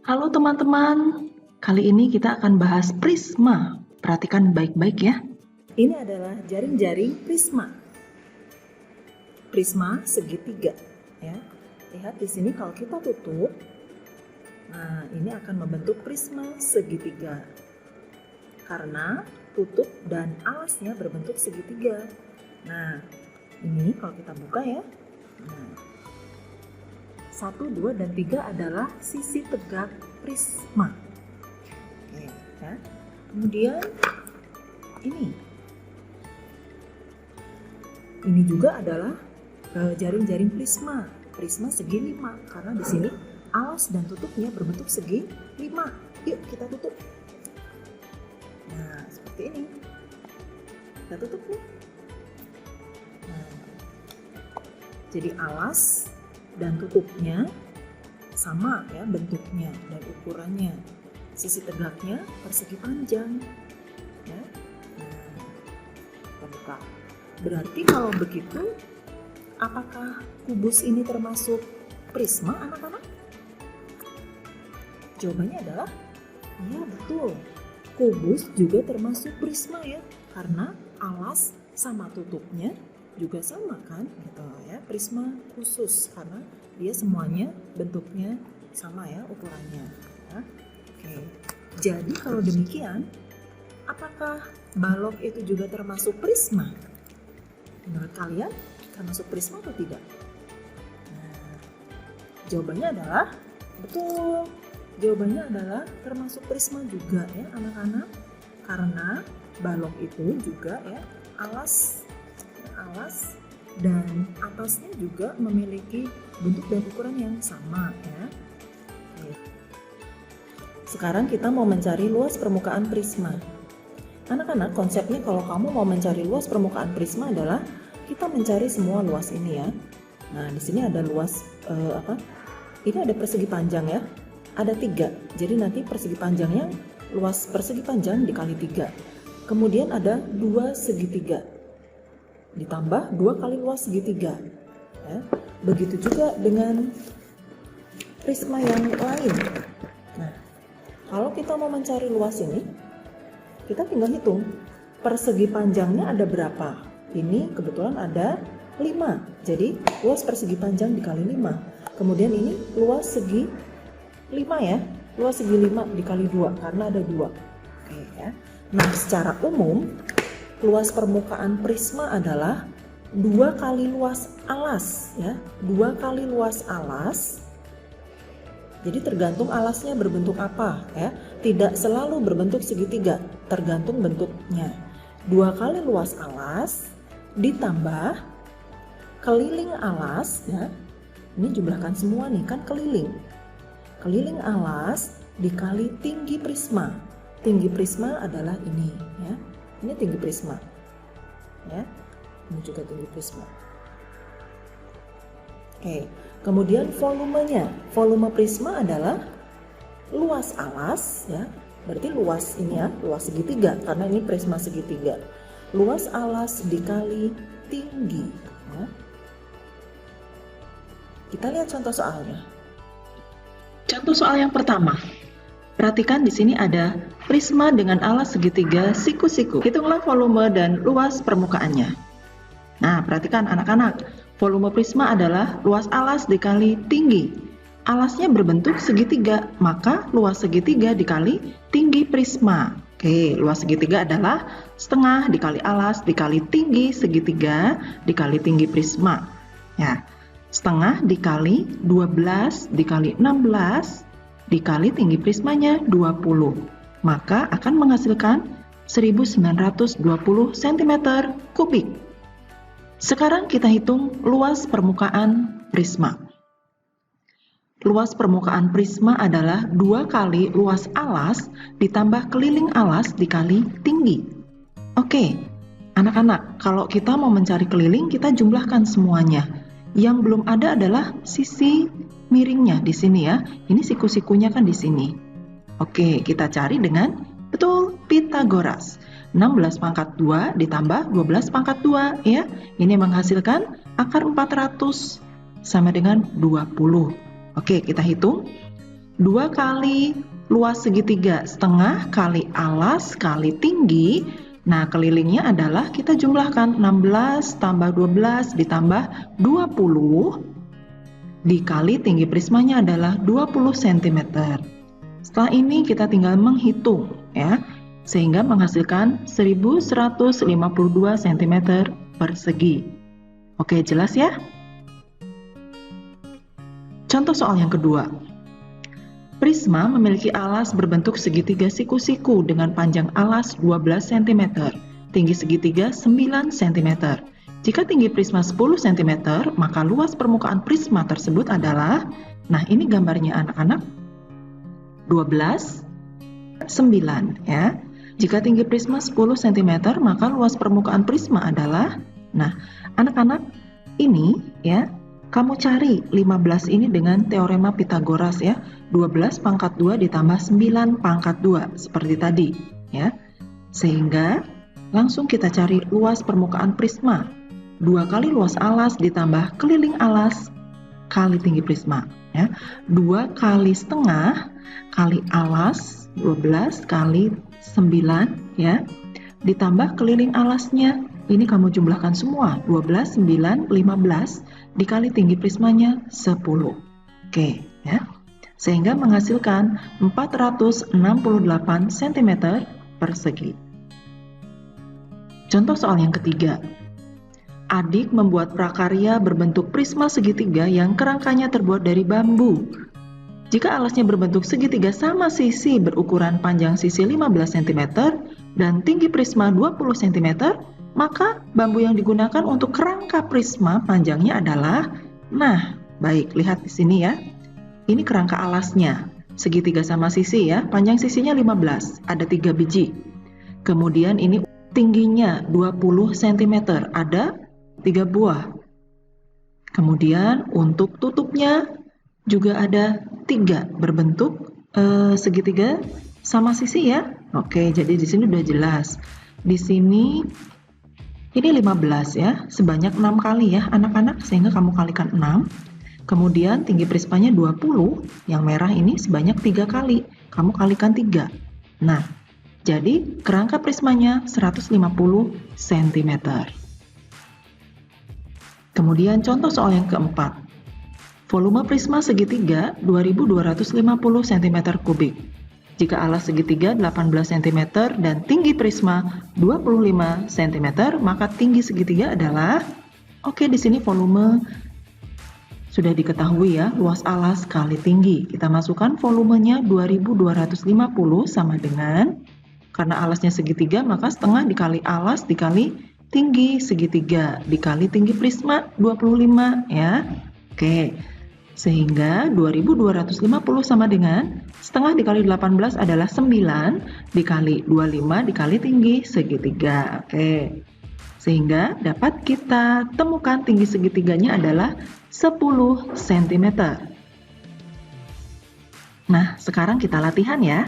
Halo teman-teman, kali ini kita akan bahas prisma. Perhatikan baik-baik ya. Ini adalah jaring-jaring prisma. Prisma segitiga, ya. Lihat di sini kalau kita tutup, nah ini akan membentuk prisma segitiga. Karena tutup dan alasnya berbentuk segitiga. Nah, ini kalau kita buka ya. Nah, 1, 2, dan 3 adalah sisi tegak prisma. Oke, ya. Kemudian ini juga adalah jaring-jaring prisma. Prisma segi 5 karena di sini alas dan tutupnya berbentuk segi 5. Yuk kita tutup. Nah, seperti ini. Kita tutup nih. Nah, jadi alas dan tutupnya sama ya bentuknya dan ukurannya. Sisi tegaknya persegi panjang. Ya. Nah, kita buka. Berarti kalau begitu, apakah kubus ini termasuk prisma, anak-anak? Jawabannya adalah iya, betul. Kubus juga termasuk prisma ya, karena alas sama tutupnya juga sama kan, gitu ya. Prisma khusus karena dia semuanya bentuknya sama ya, ukurannya. Ya. Oke. Jadi kalau demikian, apakah balok itu juga termasuk prisma? Menurut kalian termasuk prisma atau tidak? Nah, jawabannya adalah betul. Jawabannya adalah termasuk prisma juga ya anak-anak. Karena balok itu juga ya alas dan atasnya juga memiliki bentuk dan ukuran yang sama ya. Oke. Sekarang kita mau mencari luas permukaan prisma. Anak-anak, konsepnya kalau kamu mau mencari luas permukaan prisma adalah kita mencari semua luas ini ya. Nah, di sini ada luas Ini ada persegi panjang ya. Ada 3. Jadi nanti persegi panjangnya luas persegi panjang dikali 3. Kemudian ada 2 segitiga. Ditambah 2 kali luas segitiga. Ya. Begitu juga dengan prisma yang lain. Nah, kalau kita mau mencari luas ini, kita tinggal hitung persegi panjangnya ada berapa. Ini kebetulan ada 5. Jadi luas persegi panjang dikali 5. Kemudian ini luas segi 5 ya. Luas segi 5 dikali 2 karena ada 2. Oke ya. Nah, secara umum luas permukaan prisma adalah 2 kali luas alas ya. 2 kali luas alas. Jadi tergantung alasnya berbentuk apa ya. Tidak selalu berbentuk segitiga, tergantung bentuknya. 2 kali luas alas ditambah keliling alas ya. Ini jumlahkan semua nih kan keliling. Keliling alas dikali tinggi prisma. Tinggi prisma adalah ini ya. Ini tinggi prisma. Ya. Ini juga tinggi prisma. Oke, kemudian volumenya. Volume prisma adalah luas alas ya. Berarti luas ini ya, luas segitiga karena ini prisma segitiga. Luas alas dikali tinggi ya. Kita lihat contoh soalnya. Contoh soal yang pertama. Perhatikan di sini ada prisma dengan alas segitiga siku-siku. Hitunglah volume dan luas permukaannya. Nah, perhatikan anak-anak. Volume prisma adalah luas alas dikali tinggi. Alasnya berbentuk segitiga, maka luas segitiga dikali tinggi prisma. Oke, luas segitiga adalah setengah dikali alas dikali tinggi segitiga dikali tinggi prisma. Ya, setengah dikali 12 dikali 16 dikali tinggi prismanya 20. Maka akan menghasilkan 1920 cm kubik. Sekarang kita hitung luas permukaan prisma. Luas permukaan prisma adalah 2 kali luas alas ditambah keliling alas dikali tinggi. Oke, anak-anak, kalau kita mau mencari keliling, kita jumlahkan semuanya. Yang belum ada adalah sisi miringnya di sini ya. Ini siku-sikunya kan di sini. Oke, kita cari dengan betul Pythagoras. 16 pangkat 2 ditambah 12 pangkat 2 ya. Ini menghasilkan akar 400 sama dengan 20. Oke, kita hitung. 2 kali luas segitiga, setengah kali alas kali tinggi. Nah, kelilingnya adalah kita jumlahkan 16 tambah 12 ditambah 20 dikali tinggi prismanya adalah 20 cm. Setelah ini kita tinggal menghitung ya, sehingga menghasilkan 1152 cm persegi. Oke, jelas ya? Contoh soal yang kedua. Prisma memiliki alas berbentuk segitiga siku-siku dengan panjang alas 12 cm, tinggi segitiga 9 cm. Jika tinggi prisma 10 cm, maka luas permukaan prisma tersebut adalah, nah ini gambarnya anak-anak, 12, 9 ya. Jika tinggi prisma 10 cm, maka luas permukaan prisma adalah, nah anak-anak ini ya, kamu cari 15 ini dengan teorema Pitagoras ya. 12 pangkat 2 ditambah 9 pangkat 2 seperti tadi ya. Sehingga langsung kita cari luas permukaan prisma. 2 kali luas alas ditambah keliling alas kali tinggi prisma ya. 2 kali setengah kali alas 12 kali 9 ya. Ditambah keliling alasnya. Ini kamu jumlahkan semua, 12, 9, 15 dikali tinggi prismanya 10. Oke, ya. Sehingga menghasilkan 468 cm persegi. Contoh soal yang ketiga. Adik membuat prakarya berbentuk prisma segitiga yang kerangkanya terbuat dari bambu. Jika alasnya berbentuk segitiga sama sisi berukuran panjang sisi 15 cm dan tinggi prisma 20 cm, maka bambu yang digunakan untuk kerangka prisma panjangnya adalah, nah, baik, lihat di sini ya. Ini kerangka alasnya, segitiga sama sisi ya, panjang sisinya 15, ada 3 biji. Kemudian ini tingginya 20 cm, ada 3 buah. Kemudian untuk tutupnya juga ada 3 berbentuk segitiga sama sisi ya. Oke, jadi di sini udah jelas. Di sini ini 15 ya, sebanyak 6 kali ya anak-anak, sehingga kamu kalikan 6. Kemudian tinggi prismanya 20, yang merah ini sebanyak 3 kali, kamu kalikan 3. Nah, jadi kerangka prismanya 150 cm. Kemudian contoh soal yang keempat. Volume prisma segitiga 2250 cm3. Jika alas segitiga 18 cm dan tinggi prisma 25 cm, maka tinggi segitiga adalah, oke, di sini volume sudah diketahui ya, luas alas kali tinggi. Kita masukkan volumenya 2250 sama dengan, karena alasnya segitiga, maka setengah dikali alas dikali tinggi segitiga dikali tinggi prisma 25 ya. Oke. Sehingga 2250 sama dengan setengah dikali 18 adalah 9 dikali 25 dikali tinggi segitiga. Oke. Sehingga dapat kita temukan tinggi segitiganya adalah 10 cm. Nah, sekarang kita latihan ya.